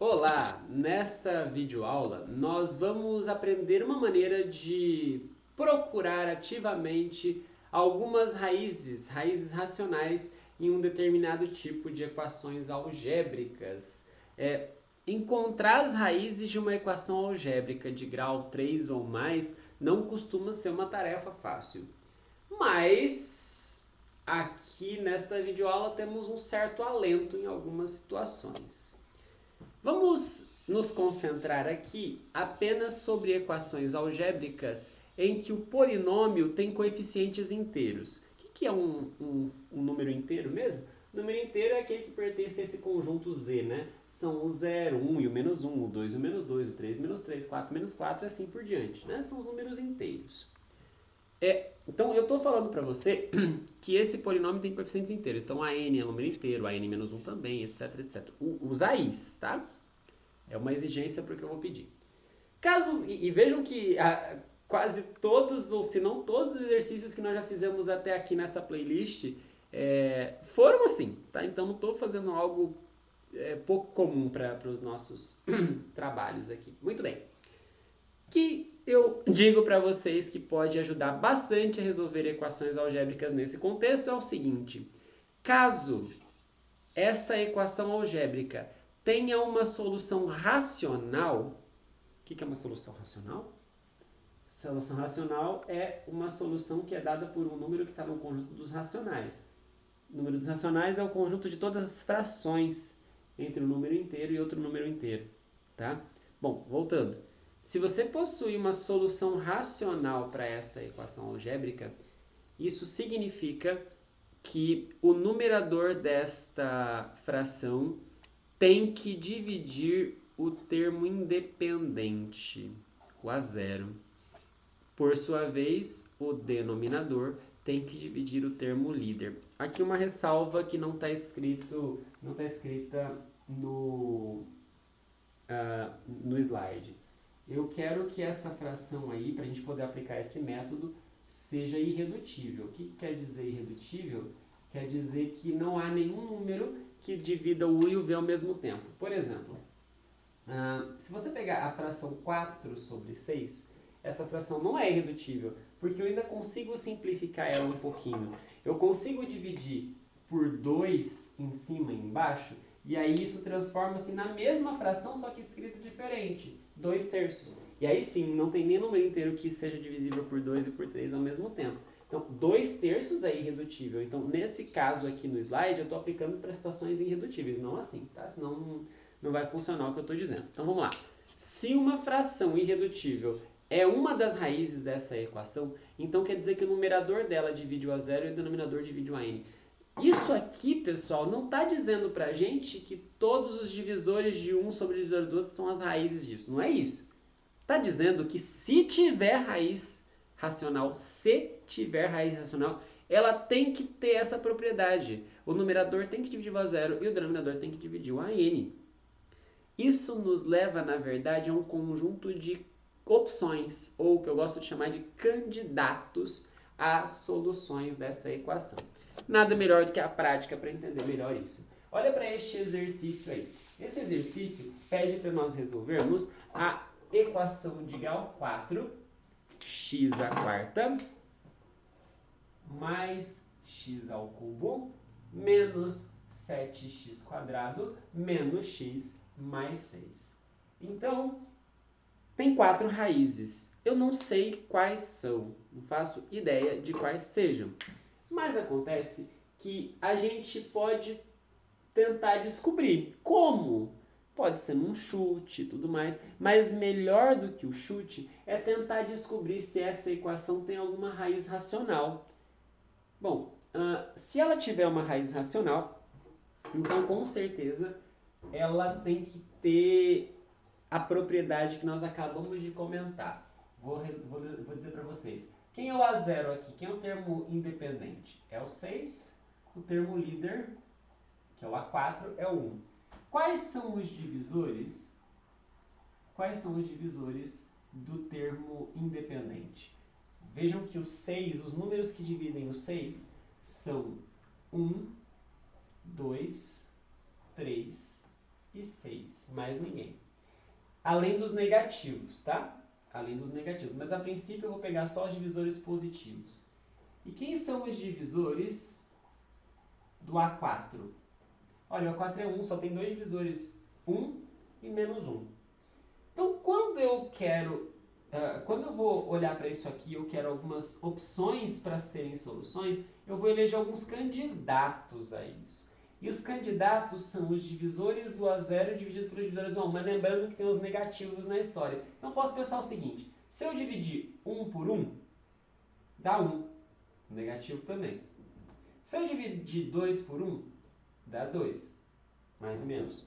Olá! Nesta videoaula nós vamos aprender uma maneira de procurar ativamente algumas raízes racionais em um determinado tipo de equações algébricas. Encontrar as raízes de uma equação algébrica de grau 3 ou mais não costuma ser uma tarefa fácil. Mas aqui nesta videoaula temos um certo alento em algumas situações. Vamos nos concentrar aqui apenas sobre equações algébricas em que o polinômio tem coeficientes inteiros. O que é um número inteiro mesmo? O número inteiro é aquele que pertence a esse conjunto Z, né? São o 0, 1 e o menos 1, o 2 e o menos 2, o 3 e o menos 3, 4 e o menos 4 e assim por diante, né? São os números inteiros. Então eu estou falando para você que esse polinômio tem coeficientes inteiros. Então a n é um número inteiro, a n menos 1 também, etc, etc. Os AIs, tá? É uma exigência porque eu vou pedir. Vejam que quase todos, ou se não todos os exercícios que nós já fizemos até aqui nessa playlist foram assim, tá? Então não estou fazendo algo pouco comum para os nossos trabalhos aqui. Muito bem. Que eu digo para vocês que pode ajudar bastante a resolver equações algébricas nesse contexto é o seguinte: caso essa equação algébrica tenha uma solução racional. O que é uma solução racional? Solução racional é uma solução que é dada por um número que está no conjunto dos racionais. O número dos racionais é o conjunto de todas as frações entre um número inteiro e outro número inteiro. Tá? Bom, voltando. Se você possui uma solução racional para esta equação algébrica, isso significa que o numerador desta fração tem que dividir o termo independente, o a zero. Por sua vez, o denominador tem que dividir o termo líder. Aqui uma ressalva que não está escrita no slide. Eu quero que essa fração aí, para a gente poder aplicar esse método, seja irredutível. O que quer dizer irredutível? Quer dizer que não há nenhum número que divida o u e o v ao mesmo tempo. Por exemplo, se você pegar a fração 4 sobre 6, essa fração não é irredutível, porque eu ainda consigo simplificar ela um pouquinho. Eu consigo dividir por 2 em cima e embaixo, e aí isso transforma-se na mesma fração, só que escrita diferente, 2 terços. E aí sim, não tem nem número inteiro que seja divisível por 2 e por 3 ao mesmo tempo. Então, 2 terços é irredutível. Então, nesse caso aqui no slide, eu estou aplicando para situações irredutíveis, não assim, tá? Senão não vai funcionar o que eu estou dizendo. Então, vamos lá. Se uma fração irredutível é uma das raízes dessa equação, então quer dizer que o numerador dela divide o a zero e o denominador divide o a n. Isso aqui, pessoal, não está dizendo pra gente que todos os divisores de um sobre o divisor do outro são as raízes disso. Não é isso. Está dizendo que se tiver raiz racional, ela tem que ter essa propriedade. O numerador tem que dividir o a zero e o denominador tem que dividir o a n. Isso nos leva, na verdade, a um conjunto de opções, ou o que eu gosto de chamar de candidatos a soluções dessa equação. Nada melhor do que a prática para entender melhor isso. Olha para este exercício aí. Esse exercício pede para nós resolvermos a equação de grau 4, x à quarta, mais x ao cubo, menos 7x quadrado, menos x mais 6. Então, tem 4 raízes. Eu não sei quais são, não faço ideia de quais sejam. Mas acontece que a gente pode tentar descobrir como. Pode ser num chute e tudo mais, mas melhor do que o chute é tentar descobrir se essa equação tem alguma raiz racional. Bom, se ela tiver uma raiz racional, então com certeza ela tem que ter a propriedade que nós acabamos de comentar. Vou dizer para vocês. Quem é o A0 aqui? Quem é o termo independente? É o 6. O termo líder, que é o A4, é o 1. Quais são os divisores? Quais são os divisores do termo independente? Vejam que os números que dividem o 6 são 1, 2, 3, e 6. Mais ninguém. Além dos negativos, tá? Além dos negativos. Mas a princípio eu vou pegar só os divisores positivos. E quem são os divisores do A4? Olha, o A4 é 1, só tem dois divisores, 1 e menos 1. Então, quando eu vou olhar para isso aqui, eu quero algumas opções para serem soluções, eu vou eleger alguns candidatos a isso. E os candidatos são os divisores do A0 dividido pelos divisores do A1, mas lembrando que tem os negativos na história. Então, posso pensar o seguinte, se eu dividir 1 por 1, dá 1, negativo também. Se eu dividir 2 por 1, dá 2, mais e menos.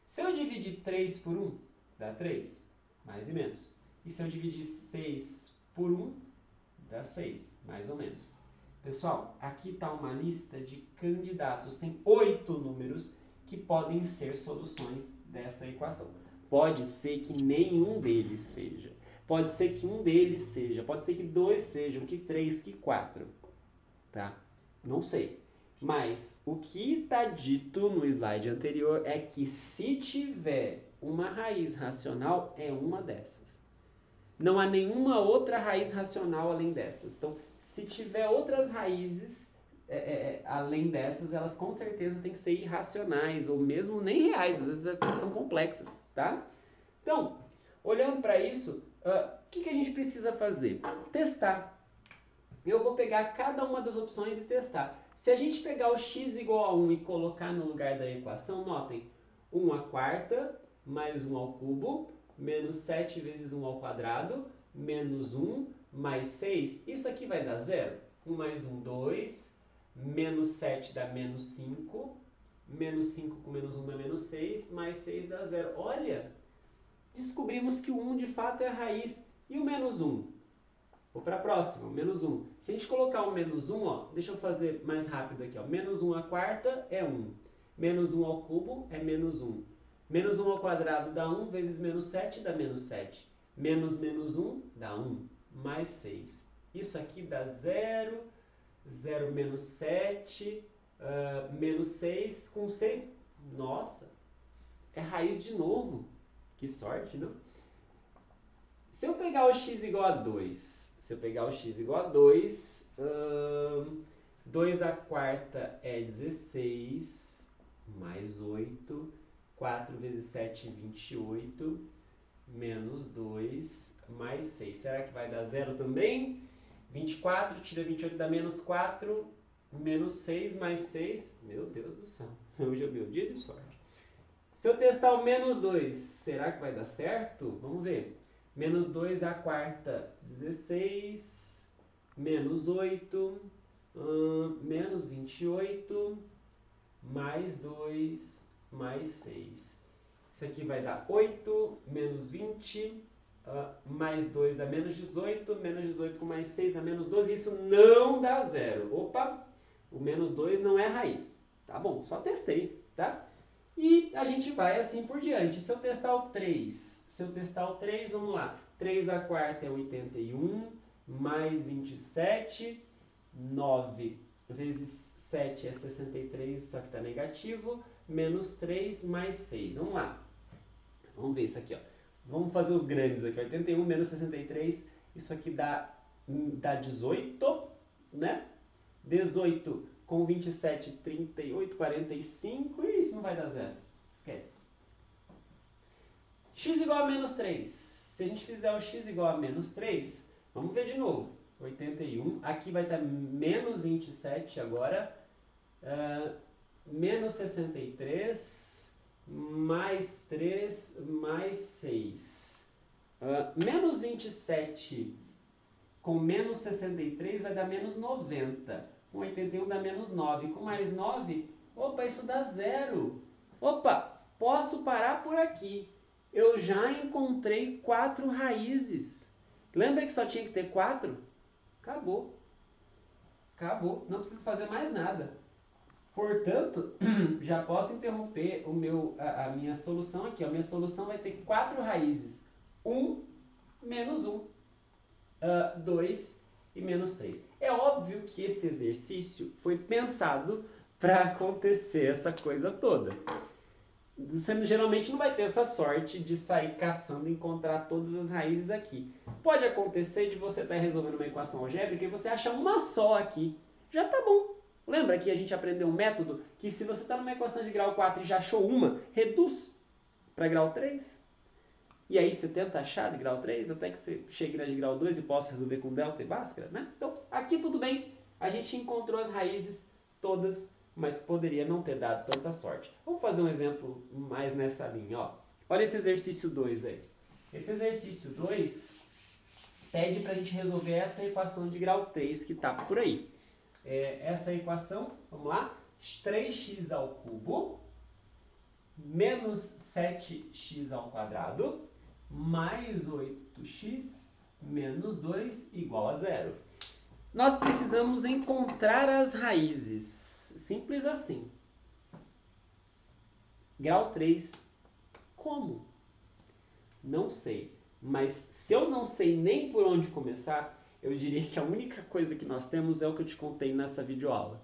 Se eu dividir 3 por 1, dá 3, mais e menos. E se eu dividir 6 por 1, dá 6, mais ou menos. Pessoal, aqui está uma lista de candidatos. Tem 8 números que podem ser soluções dessa equação. Pode ser que nenhum deles seja. Pode ser que um deles seja. Pode ser que 2 sejam, que 3, que 4. Tá? Não sei. Mas o que está dito no slide anterior é que se tiver uma raiz racional, é uma dessas. Não há nenhuma outra raiz racional além dessas. Então, se tiver outras raízes além dessas, elas com certeza têm que ser irracionais, ou mesmo nem reais, às vezes até são complexas, tá? Então, olhando para isso, o que a gente precisa fazer? Testar. Eu vou pegar cada uma das opções e testar. Se a gente pegar o x igual a 1 e colocar no lugar da equação, notem, 1 à quarta mais 1 ao cubo, menos 7 vezes 1 ao quadrado, menos 1 mais 6, isso aqui vai dar 0. 1 mais 1, 2, menos 7 dá menos 5, menos 5 com menos 1 dá menos 6, mais 6 dá 0. Olha, descobrimos que o 1 de fato é a raiz. E o menos 1? Vou para a próxima, menos 1. Se a gente colocar o menos 1, ó, deixa eu fazer mais rápido aqui. Ó. Menos 1 à quarta é 1. Menos 1 ao cubo é menos 1. Menos 1 ao quadrado dá 1, vezes menos 7 dá menos 7. Menos menos 1 dá 1, mais 6. Isso aqui dá 0, 0 menos 7, menos 6, com 6... Nossa, é raiz de novo. Que sorte, não? Se eu pegar o x igual a 2... Se eu pegar o x igual a 2, 2 à quarta é 16, mais 8, 4 vezes 7, 28, menos 2, mais 6. Será que vai dar 0 também? 24, tira 28 dá menos 4, menos 6 mais 6. Meu Deus do céu, hoje é o meu dia de sorte. Se eu testar o menos 2, será que vai dar certo? Vamos ver. Menos 2 à quarta, 16, menos 8, menos 28, mais 2, mais 6. Isso aqui vai dar 8, menos 20, mais 2 dá menos 18, menos 18 com mais 6 dá menos 12, isso não dá 0. Opa, o menos 2 não é raiz. Tá bom, só testei, tá? E a gente vai assim por diante. Se eu testar o 3... vamos lá. 3 à quarta é 81, mais 27, 9 vezes 7 é 63, só que está negativo, menos 3 mais 6. Vamos lá. Vamos ver isso aqui, ó. Vamos fazer os grandes aqui. 81 menos 63, isso aqui dá 18, né? 18 com 27, 38, 45, e isso não vai dar 0. Esquece. X igual a menos 3. Se a gente fizer o x igual a menos 3, vamos ver de novo. 81, aqui vai estar menos 27 agora, menos 63, mais 3, mais 6. Menos 27 com menos 63 vai dar menos 90. Com 81 dá menos 9. Com mais 9, opa, isso dá 0. Opa, posso parar por aqui. Eu já encontrei 4 raízes. Lembra que só tinha que ter 4? Acabou. Acabou. Não preciso fazer mais nada. Portanto, já posso interromper a minha solução aqui. A minha solução vai ter 4 raízes. 1 menos 1. 2 e menos 3. É óbvio que esse exercício foi pensado para acontecer essa coisa toda. Você geralmente não vai ter essa sorte de sair caçando e encontrar todas as raízes aqui. Pode acontecer de você estar resolvendo uma equação algébrica e você achar uma só aqui. Já tá bom. Lembra que a gente aprendeu um método que se você está numa equação de grau 4 e já achou uma, reduz para grau 3. E aí você tenta achar de grau 3 até que você chegue na de grau 2 e possa resolver com delta e Bhaskara, né? Então, aqui tudo bem. A gente encontrou as raízes todas, mas poderia não ter dado tanta sorte. Vamos fazer um exemplo mais nessa linha, ó. Olha esse exercício 2 aí. Esse exercício 2 pede para a gente resolver essa equação de grau 3 que está por aí. Essa equação, vamos lá, 3x ao cubo menos 7x ao quadrado mais 8x menos 2 igual a zero. Nós precisamos encontrar as raízes. Simples assim. Grau 3. Como? Não sei. Mas se eu não sei nem por onde começar, eu diria que a única coisa que nós temos é o que eu te contei nessa videoaula.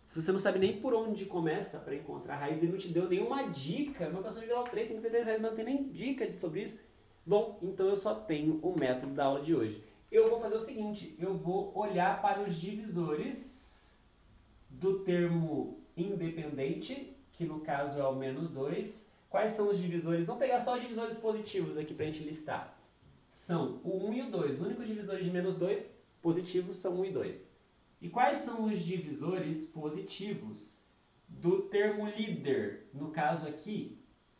Se você não sabe nem por onde começa para encontrar a raiz, ele não te deu nenhuma dica. Uma equação de grau 3 tem 33 raízes, mas não tem nem dica sobre isso. Bom, então eu só tenho o método da aula de hoje. Eu vou fazer o seguinte, eu vou olhar para os divisores do termo independente, que no caso é o menos 2. Quais são os divisores? Vamos pegar só os divisores positivos aqui para a gente listar. São o 1 e o 2. Os únicos divisores de menos 2 positivos são 1 e 2. E quais são os divisores positivos do termo líder? No caso aqui,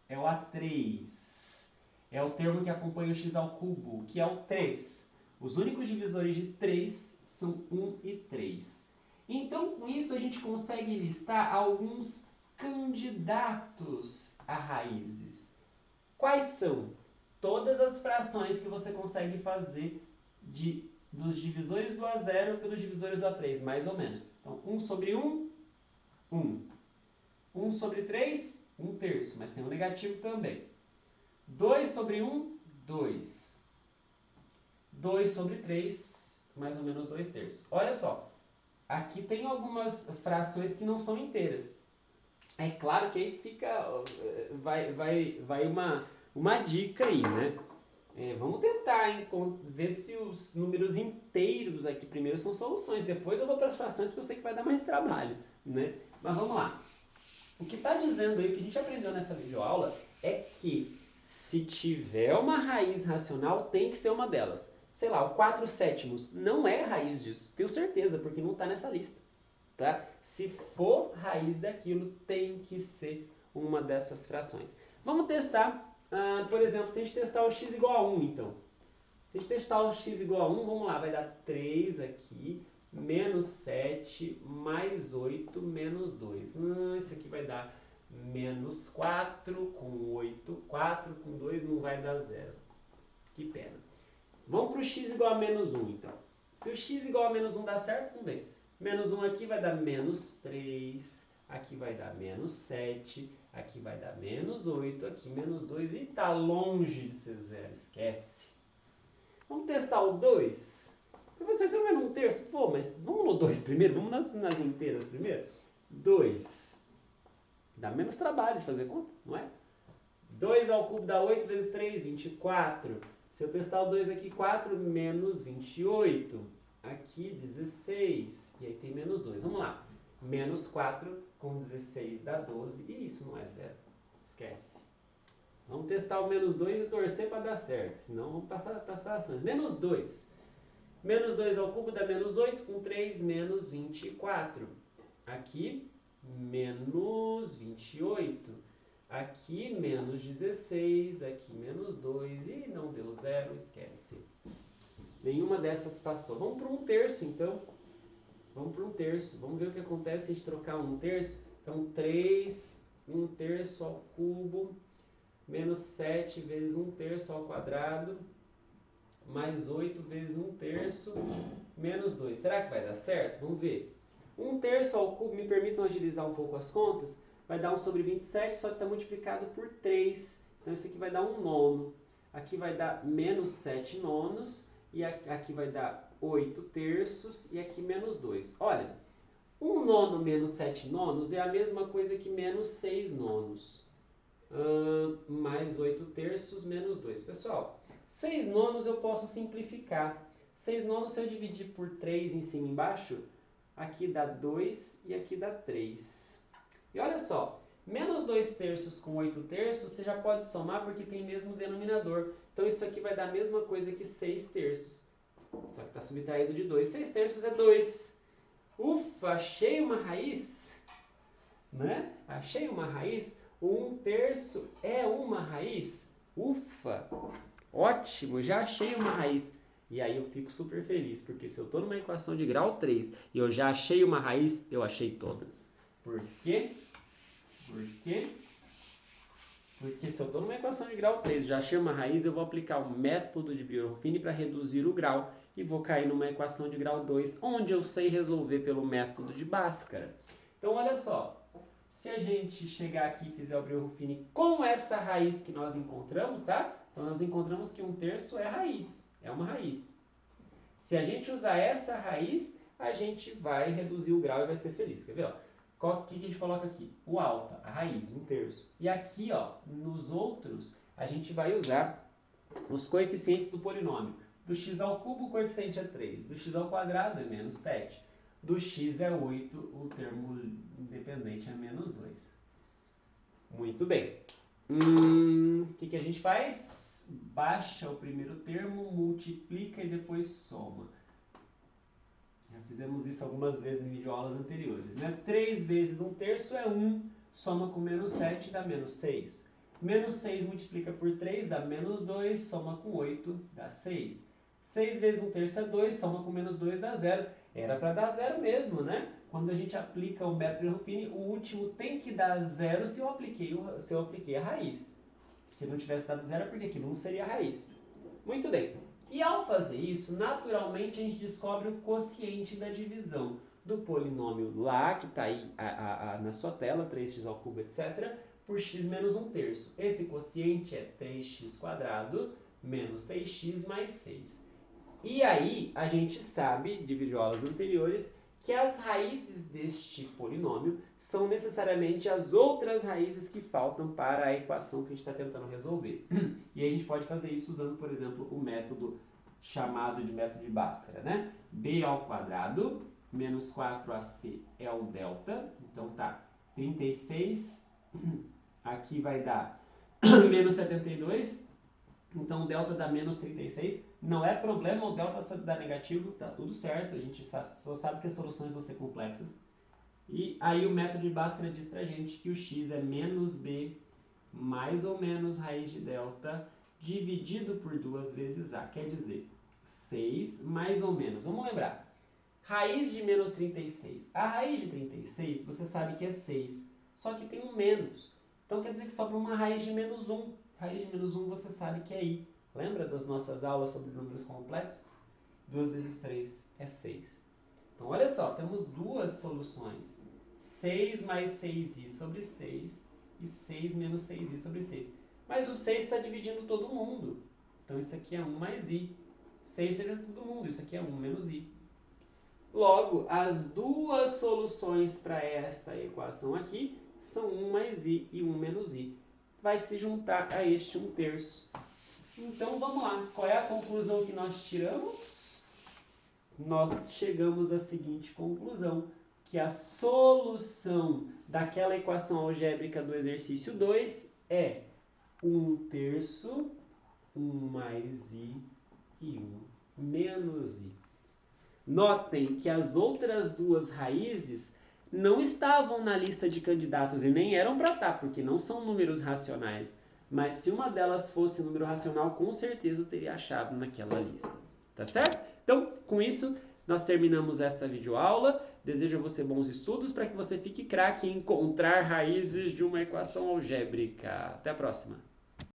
é o A3. É o termo que acompanha o x ao cubo, que é o 3. Os únicos divisores de 3 são 1 e 3. Então, com isso, a gente consegue listar alguns candidatos a raízes. Quais são? Todas as frações que você consegue fazer dos divisores do A0 pelos divisores do A3, mais ou menos. Então, 1 sobre 1, 1. 1 sobre 3, 1 terço, mas tem um negativo também. 2 sobre 1, 2. 2 sobre 3, mais ou menos 2 terços. Olha só, aqui tem algumas frações que não são inteiras. É claro que aí fica, vai uma dica aí, né? Vamos tentar ver se os números inteiros aqui primeiro são soluções. Depois eu vou para as frações porque eu sei que vai dar mais trabalho, né? Mas vamos lá. O que está dizendo aí, o que a gente aprendeu nessa videoaula é que se tiver uma raiz racional, tem que ser uma delas. Sei lá, o 4 sétimos não é raiz disso, tenho certeza, porque não está nessa lista. Tá? Se for raiz daquilo, tem que ser uma dessas frações. Vamos testar. Por exemplo, se a gente testar o x igual a 1, então. Se a gente testar o x igual a 1, vamos lá, vai dar 3 aqui, menos 7, mais 8, menos 2. Isso aqui vai dar menos 4 com 8, 4 com 2 não vai dar 0. Que pena. Vamos para o x igual a menos 1, então. Se o x igual a menos 1 dá certo, vamos ver. Menos 1 aqui vai dar menos 3, aqui vai dar menos 7, aqui vai dar menos 8, aqui menos 2, e está longe de ser 0, esquece. Vamos testar o 2? Professor, você não vai num terço? Pô, mas vamos no 2 primeiro, vamos nas inteiras primeiro. 2, dá menos trabalho de fazer conta, não é? 2 ao cubo dá 8 vezes 3, 24. Se eu testar o 2 aqui, 4 menos 28. Aqui 16, e aí tem menos 2. Vamos lá. Menos 4 com 16 dá 12, e isso não é zero. Esquece. Vamos testar o menos 2 e torcer para dar certo, senão vamos para as frações. Menos 2. Menos 2 ao cubo dá menos 8, com 3 menos 24. Aqui, menos 28. Aqui, menos 16, aqui menos 2, e não deu zero, esquece. Nenhuma dessas passou. Vamos para 1 terço, então. Vamos para 1 terço. Vamos ver o que acontece se a gente trocar 1 terço. Então, 3, 1 terço ao cubo, menos 7 vezes 1 terço ao quadrado, mais 8 vezes 1 terço, menos 2. Será que vai dar certo? Vamos ver. 1 terço ao cubo, me permitam agilizar um pouco as contas, vai dar 1 sobre 27, só que está multiplicado por 3. Então, esse aqui vai dar 1 nono. Aqui vai dar menos 7 nonos. E aqui vai dar 8 terços e aqui menos 2. Olha, 1 nono menos 7 nonos é a mesma coisa que menos 6 nonos. mais 8 terços menos 2. Pessoal, 6 nonos eu posso simplificar. 6 nonos, se eu dividir por 3 em cima e embaixo, aqui dá 2 e aqui dá 3. E olha só, menos 2 terços com 8 terços, você já pode somar porque tem mesmo denominador. Então isso aqui vai dar a mesma coisa que 6 terços. Só que está subtraído de 2. 6 terços é 2. Ufa, achei uma raiz, né? Achei uma raiz. O 1 terço é uma raiz. Ufa, ótimo, já achei uma raiz. E aí eu fico super feliz, porque se eu estou numa equação de grau 3 e eu já achei uma raiz, eu achei todas. Por quê? Por quê? Porque se eu estou numa equação de grau 3 e já achei uma raiz, eu vou aplicar o método de Brio-Ruffini para reduzir o grau e vou cair numa equação de grau 2, onde eu sei resolver pelo método de Bhaskara. Então olha só, se a gente chegar aqui e fizer o Brio-Ruffini com essa raiz que nós encontramos, tá? Então nós encontramos que 1 terço é raiz, é uma raiz. Se a gente usar essa raiz, a gente vai reduzir o grau e vai ser feliz. Quer ver? O que a gente coloca aqui? O alfa, a raiz, 1 terço. E aqui, ó, nos outros, a gente vai usar os coeficientes do polinômio. Do x ao cubo, o coeficiente é 3. Do x ao quadrado é menos 7. Do x é 8, o termo independente é menos 2. Muito bem. O que a gente faz? Baixa o primeiro termo, multiplica e depois soma. Já fizemos isso algumas vezes em videoaulas anteriores, né? 3 vezes 1 terço é 1, soma com menos 7 dá menos 6. Menos 6 multiplica por 3 dá menos 2, soma com 8 dá 6. 6 vezes 1 terço é 2, soma com menos 2 dá 0. Era para dar 0 mesmo, né? Quando a gente aplica o método Ruffini, o último tem que dar 0 se eu apliquei a raiz. Se não tivesse dado 0 é porque aquilo não seria a raiz. Muito bem. E ao fazer isso, naturalmente a gente descobre o quociente da divisão do polinômio lá, que está aí na sua tela, 3x ao cubo, etc., por x menos 1 terço. Esse quociente é 3x² menos 6x mais 6. E aí, a gente sabe, de videoaulas anteriores, que as raízes deste polinômio são necessariamente as outras raízes que faltam para a equação que a gente está tentando resolver. E aí a gente pode fazer isso usando, por exemplo, o método chamado de método de Bhaskara, né? B ao quadrado menos 4ac é o delta, então tá, 36, aqui vai dar menos 72, então o delta dá menos 36, não é problema o delta dar negativo, tá tudo certo, a gente só sabe que as soluções vão ser complexas. E aí o método de Bhaskara diz pra gente que o x é menos b mais ou menos raiz de delta dividido por 2 vezes a, quer dizer, 6 mais ou menos. Vamos lembrar, raiz de menos 36. A raiz de 36 você sabe que é 6, só que tem um menos. Então quer dizer que sobra uma raiz de menos 1. Raiz de menos 1 você sabe que é i. Lembra das nossas aulas sobre números complexos? 2 vezes 3 é 6. Então olha só, temos duas soluções. 6 mais 6i sobre 6 e 6 menos 6i sobre 6. Mas o 6 está dividindo todo mundo. Então isso aqui é 1 mais i. 6 seria todo mundo, isso aqui é 1 menos i. Logo, as duas soluções para esta equação aqui são 1 mais i e 1 menos i. Vai se juntar a este 1 terço. Então vamos lá, qual é a conclusão que nós tiramos? Nós chegamos à seguinte conclusão, que a solução daquela equação algébrica do exercício 2 é 1 terço, 1 mais i e 1 menos i. Notem que as outras duas raízes não estavam na lista de candidatos e nem eram para estar, porque não são números racionais. Mas se uma delas fosse número racional, com certeza eu teria achado naquela lista. Tá certo? Então, com isso, nós terminamos esta videoaula. Desejo a você bons estudos para que você fique craque em encontrar raízes de uma equação algébrica. Até a próxima!